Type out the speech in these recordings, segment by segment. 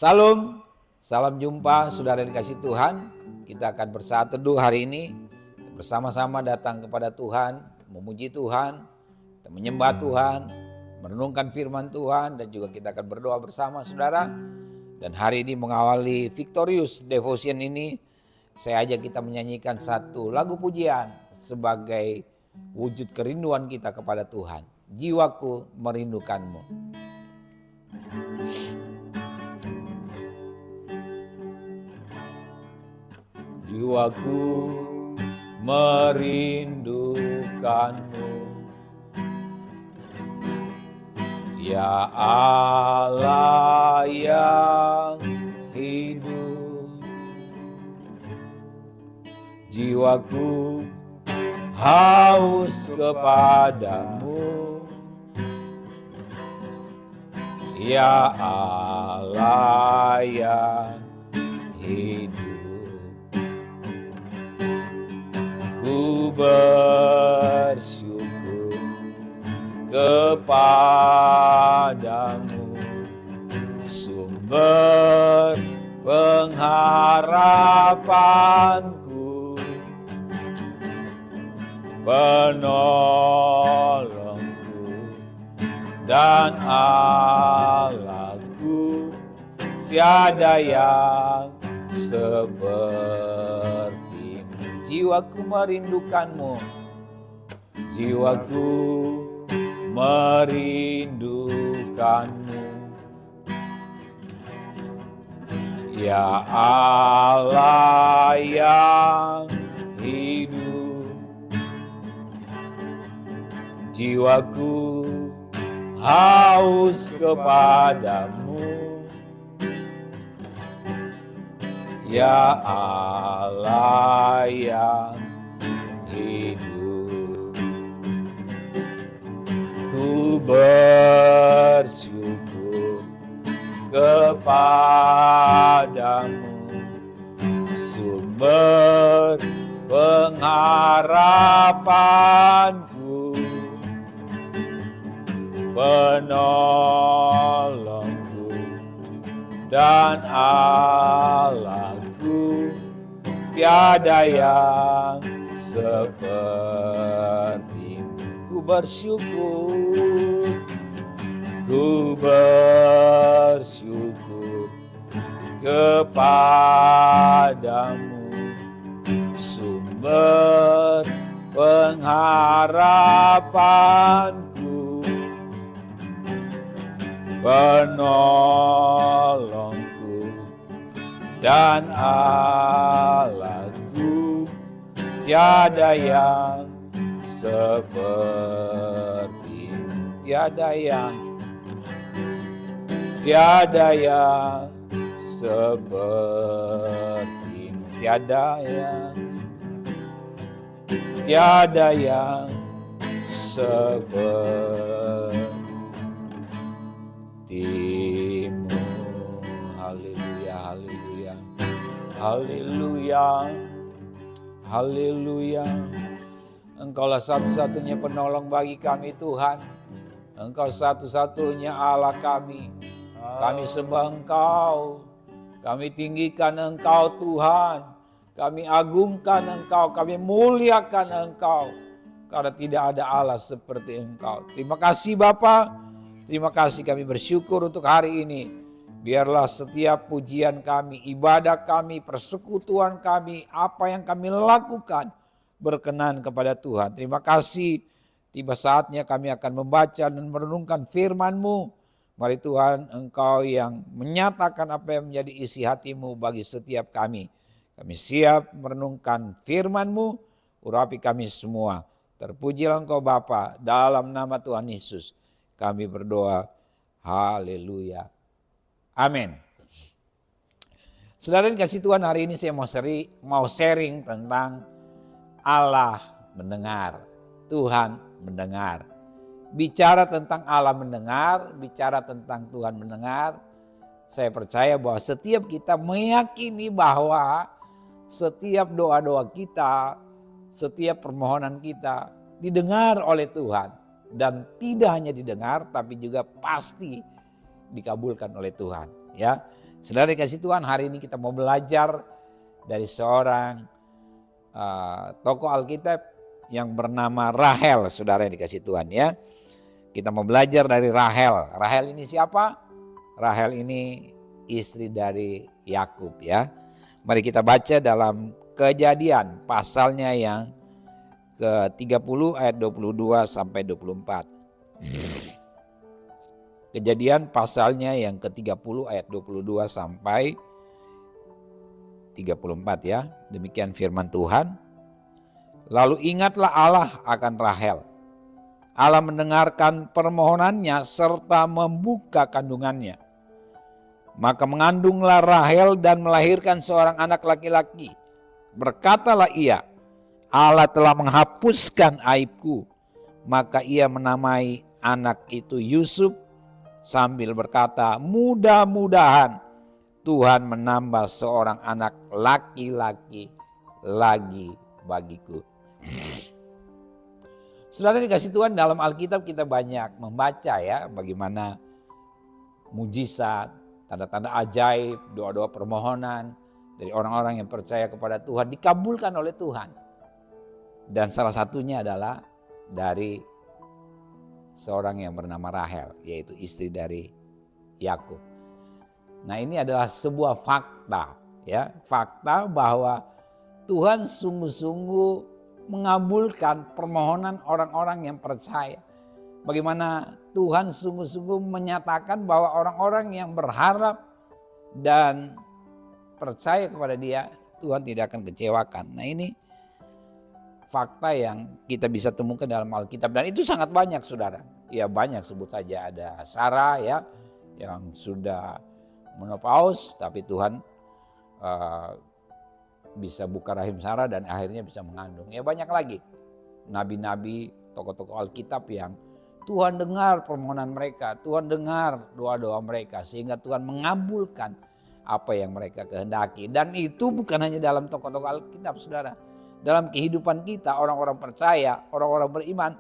Salam, salam jumpa saudara yang dikasih Tuhan. Kita akan bersaat teduh hari ini. Bersama-sama datang kepada Tuhan, memuji Tuhan, kita menyembah Tuhan, merenungkan firman Tuhan, dan juga kita akan berdoa bersama saudara. Dan hari ini mengawali Victorious Devotion ini, saya ajak kita menyanyikan satu lagu pujian sebagai wujud kerinduan kita kepada Tuhan. Jiwaku merindukanmu. Jiwaku merindukanmu, ya Allah yang hidup. Jiwaku haus kepadamu, ya Allah yang hidup. Ku bersyukur kepadamu, sumber pengharapanku, penolongku dan Allahku, tiada yang sepertimu. Jiwaku merindukanmu, jiwaku merindukanmu, ya Allah yang hidup. Jiwaku haus kepadamu, ya Allah yang hidup. Ku bersyukur kepadamu, sumber pengharapanku, penolongku dan Allahku, tiada yang sepertimu. Ku bersyukur kepadamu, sumber pengharapanku, penolongku dan Allahku, tiada yang sepertimu. Tiada yang sepertimu. Tiada yang sepertimu. Haleluya, haleluya, haleluya, haleluya. Engkaulah satu-satunya penolong bagi kami Tuhan. Engkau satu-satunya Allah kami. Kami sembah Engkau. Kami tinggikan Engkau Tuhan. Kami agungkan Engkau. Kami muliakan Engkau. Karena tidak ada Allah seperti Engkau. Terima kasih Bapa. Terima kasih, kami bersyukur untuk hari ini. Biarlah setiap pujian kami, ibadah kami, persekutuan kami, apa yang kami lakukan berkenan kepada Tuhan. Terima kasih. Tiba saatnya kami akan membaca dan merenungkan firman-Mu. Mari Tuhan, Engkau yang menyatakan apa yang menjadi isi hati-Mu bagi setiap kami. Kami siap merenungkan firman-Mu, urapi kami semua. Terpujilah Engkau Bapa, dalam nama Tuhan Yesus kami berdoa. Haleluya. Amin. Saudara yang kasih Tuhan, hari ini saya mau sharing tentang Allah mendengar. Tuhan mendengar. Bicara tentang Allah mendengar, bicara tentang Tuhan mendengar. Saya percaya bahwa setiap kita meyakini bahwa setiap doa-doa kita, setiap permohonan kita didengar oleh Tuhan. Dan tidak hanya didengar, tapi juga pasti dikabulkan oleh Tuhan. Ya, Saudara dikasih Tuhan, hari ini kita mau belajar dari seorang tokoh Alkitab yang bernama Rahel, saudara yang dikasih Tuhan ya. Kita mau belajar dari Rahel. Rahel ini siapa? Rahel ini istri dari Yakub ya. Mari kita baca dalam Kejadian pasalnya yang ke-30 ayat 22 sampai 24. Kejadian pasalnya yang ke-30 ayat 22 sampai 34 ya. Demikian firman Tuhan. Lalu ingatlah Allah akan Rahel. Allah mendengarkan permohonannya serta membuka kandungannya. Maka mengandunglah Rahel dan melahirkan seorang anak laki-laki. Berkatalah ia, Allah telah menghapuskan aibku. Maka ia menamai anak itu Yusuf sambil berkata, mudah-mudahan Tuhan menambah seorang anak laki-laki lagi bagiku. Saudara dikasih Tuhan, dalam Alkitab kita banyak membaca ya bagaimana mujizat, tanda-tanda ajaib, doa-doa permohonan dari orang-orang yang percaya kepada Tuhan dikabulkan oleh Tuhan. Dan salah satunya adalah dari seorang yang bernama Rahel, yaitu istri dari Yakub. Nah, ini adalah sebuah fakta ya, fakta bahwa Tuhan sungguh-sungguh mengabulkan permohonan orang-orang yang percaya. Bagaimana Tuhan sungguh-sungguh menyatakan bahwa orang-orang yang berharap dan percaya kepada Dia, Tuhan tidak akan kecewakan. Nah, ini fakta yang kita bisa temukan dalam Alkitab dan itu sangat banyak, saudara. Ya banyak, sebut saja ada Sarah ya yang sudah menopause, tapi Tuhan bisa buka rahim Sarah dan akhirnya bisa mengandung. Ya banyak lagi nabi-nabi, tokoh-tokoh Alkitab yang Tuhan dengar permohonan mereka, Tuhan dengar doa-doa mereka sehingga Tuhan mengabulkan apa yang mereka kehendaki. Dan itu bukan hanya dalam tokoh-tokoh Alkitab, saudara. Dalam kehidupan kita, orang-orang percaya, orang-orang beriman,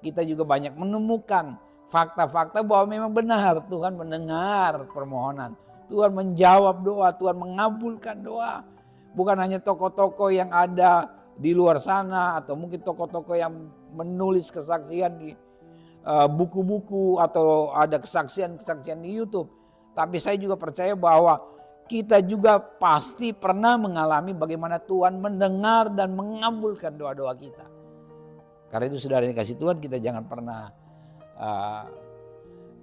kita juga banyak menemukan fakta-fakta bahwa memang benar Tuhan mendengar permohonan. Tuhan menjawab doa, Tuhan mengabulkan doa. Bukan hanya tokoh-tokoh yang ada di luar sana atau mungkin tokoh-tokoh yang menulis kesaksian di buku-buku atau ada kesaksian-kesaksian di YouTube. Tapi saya juga percaya bahwa kita juga pasti pernah mengalami bagaimana Tuhan mendengar dan mengabulkan doa-doa kita. Karena itu saudara dikasih Tuhan, kita jangan pernah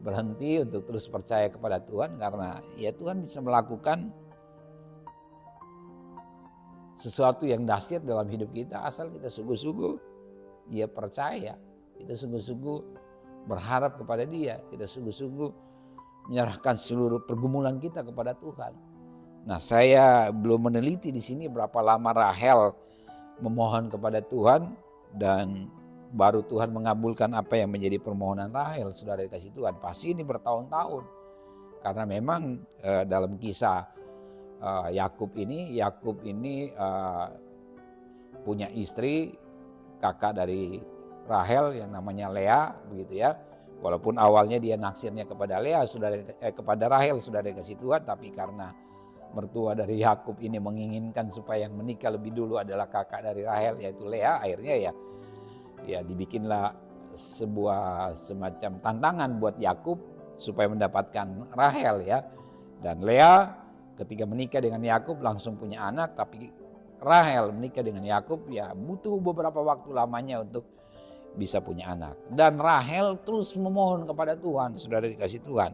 berhenti untuk terus percaya kepada Tuhan, karena ya Tuhan bisa melakukan sesuatu yang dahsyat dalam hidup kita asal kita sungguh-sungguh ya percaya, kita sungguh-sungguh berharap kepada Dia, kita sungguh-sungguh menyerahkan seluruh pergumulan kita kepada Tuhan. Nah, saya belum meneliti di sini berapa lama Rahel memohon kepada Tuhan dan baru Tuhan mengabulkan apa yang menjadi permohonan Rahel, saudara dikasih Tuhan. Pasti ini bertahun-tahun, karena memang dalam kisah Yakub ini punya istri, kakak dari Rahel yang namanya Lea, begitu ya. Walaupun awalnya dia naksirnya kepada kepada Rahel, saudara dikasih Tuhan, tapi karena mertua dari Yakub ini menginginkan supaya yang menikah lebih dulu adalah kakak dari Rahel, yaitu Lea, akhirnya ya dibikinlah sebuah semacam tantangan buat Yakub supaya mendapatkan Rahel ya. Dan Lea ketika menikah dengan Yakub langsung punya anak, tapi Rahel menikah dengan Yakub ya butuh beberapa waktu lamanya untuk bisa punya anak. Dan Rahel terus memohon kepada Tuhan, saudara dikasih Tuhan.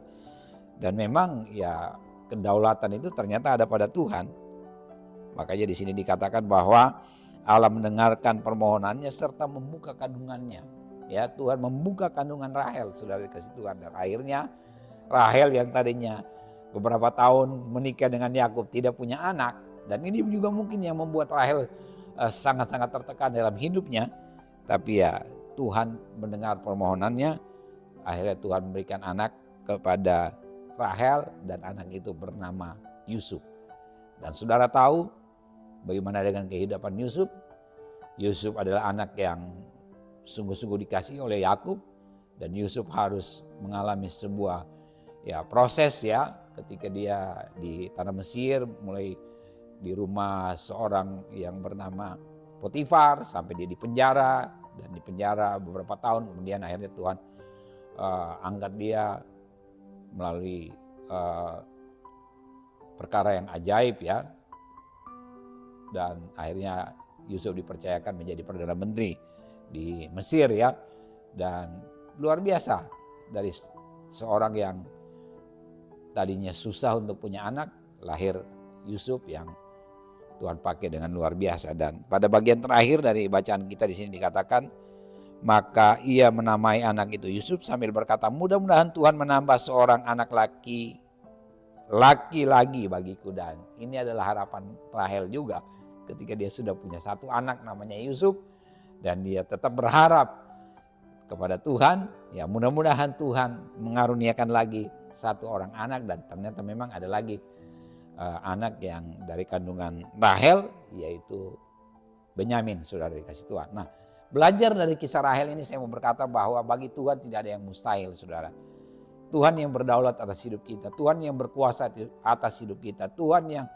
Dan memang ya kedaulatan itu ternyata ada pada Tuhan. Makanya di sini dikatakan bahwa Allah mendengarkan permohonannya serta membuka kandungannya. Ya, Tuhan membuka kandungan Rahel, saudara dikasih Tuhan. Dan akhirnya Rahel yang tadinya beberapa tahun menikah dengan Yakub tidak punya anak. Dan ini juga mungkin yang membuat Rahel sangat-sangat tertekan dalam hidupnya. Tapi ya Tuhan mendengar permohonannya. Akhirnya Tuhan memberikan anak kepada Rahel dan anak itu bernama Yusuf. Dan saudara tahu bagaimana dengan kehidupan Yusuf? Yusuf adalah anak yang sungguh-sungguh dikasihi oleh Yakub, dan Yusuf harus mengalami sebuah ya proses ya, ketika dia di tanah Mesir, mulai di rumah seorang yang bernama Potifar sampai dia di penjara, dan di penjara beberapa tahun, kemudian akhirnya Tuhan angkat dia melalui perkara yang ajaib ya, dan akhirnya Yusuf dipercayakan menjadi Perdana Menteri di Mesir ya, dan luar biasa dari seorang yang tadinya susah untuk punya anak, lahir Yusuf yang Tuhan pakai dengan luar biasa. Dan pada bagian terakhir dari bacaan kita di sini dikatakan, maka ia menamai anak itu Yusuf sambil berkata, mudah-mudahan Tuhan menambah seorang anak laki lagi bagiku. Dan ini adalah harapan Rahel juga ketika dia sudah punya satu anak namanya Yusuf, dan dia tetap berharap kepada Tuhan, ya mudah-mudahan Tuhan mengaruniakan lagi satu orang anak. Dan ternyata memang ada lagi anak yang dari kandungan Rahel, yaitu Benyamin, saudara dikasih Tuhan. Nah, belajar dari kisah Rahel ini saya mau berkata bahwa bagi Tuhan tidak ada yang mustahil, saudara. Tuhan yang berdaulat atas hidup kita, Tuhan yang berkuasa atas hidup kita, Tuhan yang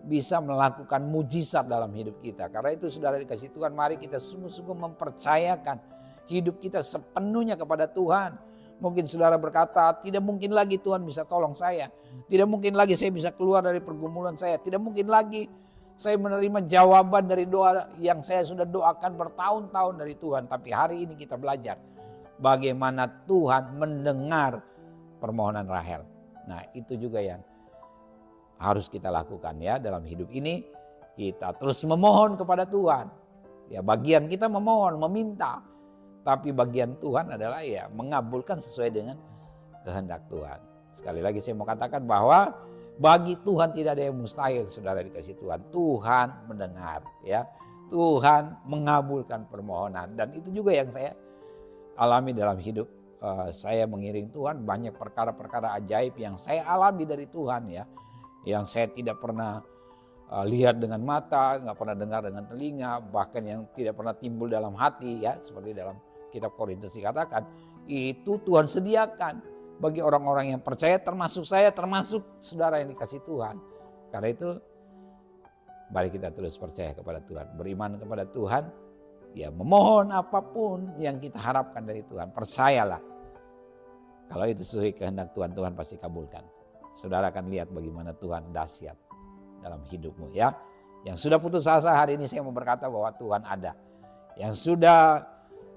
bisa melakukan mujizat dalam hidup kita. Karena itu saudara dikasih Tuhan, mari kita sungguh-sungguh mempercayakan hidup kita sepenuhnya kepada Tuhan. Mungkin saudara berkata, tidak mungkin lagi Tuhan bisa tolong saya. Tidak mungkin lagi saya bisa keluar dari pergumulan saya. Tidak mungkin lagi saya menerima jawaban dari doa yang saya sudah doakan bertahun-tahun dari Tuhan. Tapi hari ini kita belajar bagaimana Tuhan mendengar permohonan Rahel. Nah, itu juga yang harus kita lakukan ya dalam hidup ini. Kita terus memohon kepada Tuhan. Ya, bagian kita memohon, meminta. Tapi bagian Tuhan adalah ya mengabulkan sesuai dengan kehendak Tuhan. Sekali lagi saya mau katakan bahwa bagi Tuhan tidak ada yang mustahil, saudara dikasih Tuhan. Tuhan mendengar ya. Tuhan mengabulkan permohonan. Dan itu juga yang saya alami dalam hidup. Saya mengiring Tuhan, banyak perkara-perkara ajaib yang saya alami dari Tuhan ya. Yang saya tidak pernah lihat dengan mata, nggak pernah dengar dengan telinga, bahkan yang tidak pernah timbul dalam hati ya. Seperti dalam kitab Korintus dikatakan, itu Tuhan sediakan bagi orang-orang yang percaya, termasuk saya, termasuk saudara yang dikasih Tuhan. Karena itu mari kita terus percaya kepada Tuhan, beriman kepada Tuhan, ya memohon apapun yang kita harapkan dari Tuhan. Percayalah, kalau itu sesuai kehendak Tuhan, Tuhan pasti kabulkan. Saudara akan lihat bagaimana Tuhan dahsyat dalam hidupmu ya. Yang sudah putus asa, hari ini saya mau berkata bahwa Tuhan ada. Yang sudah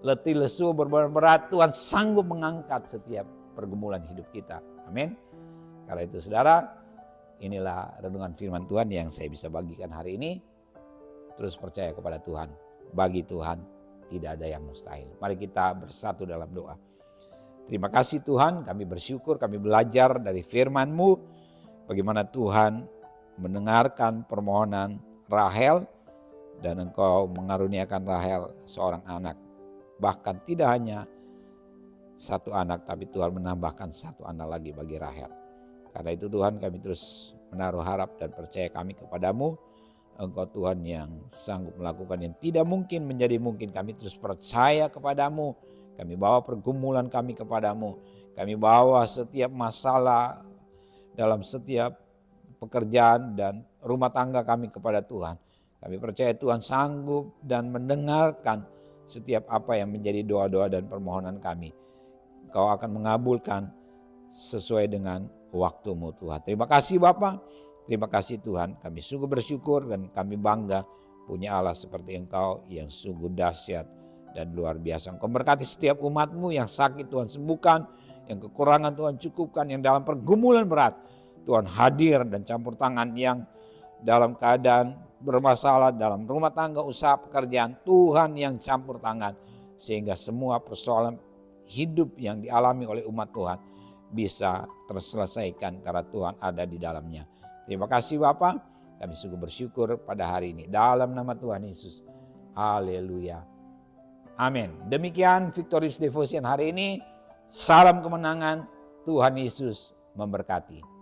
letih lesu berbeban berat, Tuhan sanggup mengangkat setiap pergumulan hidup kita. Amin. Karena itu saudara, inilah renungan firman Tuhan yang saya bisa bagikan hari ini. Terus percaya kepada Tuhan. Bagi Tuhan tidak ada yang mustahil. Mari kita bersatu dalam doa. Terima kasih Tuhan, kami bersyukur, kami belajar dari firman-Mu. Bagaimana Tuhan mendengarkan permohonan Rahel, dan Engkau mengaruniakan Rahel seorang anak. Bahkan tidak hanya satu anak, tapi Tuhan menambahkan satu anak lagi bagi Rahel. Karena itu Tuhan, kami terus menaruh harap dan percaya kami kepadamu. Engkau Tuhan yang sanggup melakukan yang tidak mungkin menjadi mungkin. Kami terus percaya kepadamu. Kami bawa pergumulan kami kepadamu. Kami bawa setiap masalah dalam setiap pekerjaan dan rumah tangga kami kepada Tuhan. Kami percaya Tuhan sanggup dan mendengarkan setiap apa yang menjadi doa-doa dan permohonan kami. Kau akan mengabulkan sesuai dengan waktu-Mu Tuhan. Terima kasih Bapa, terima kasih Tuhan. Kami sungguh bersyukur dan kami bangga punya Allah seperti Engkau yang sungguh dahsyat dan luar biasa. Engkau berkati setiap umat-Mu yang sakit Tuhan sembuhkan, yang kekurangan Tuhan cukupkan, yang dalam pergumulan berat Tuhan hadir dan campur tangan, yang dalam keadaan bermasalah dalam rumah tangga, usaha, pekerjaan, Tuhan yang campur tangan. Sehingga semua persoalan hidup yang dialami oleh umat Tuhan bisa terselesaikan karena Tuhan ada di dalamnya. Terima kasih Bapa, kami sungguh bersyukur pada hari ini. Dalam nama Tuhan Yesus, haleluya, amin. Demikian Victorious Devotion hari ini. Salam kemenangan, Tuhan Yesus memberkati.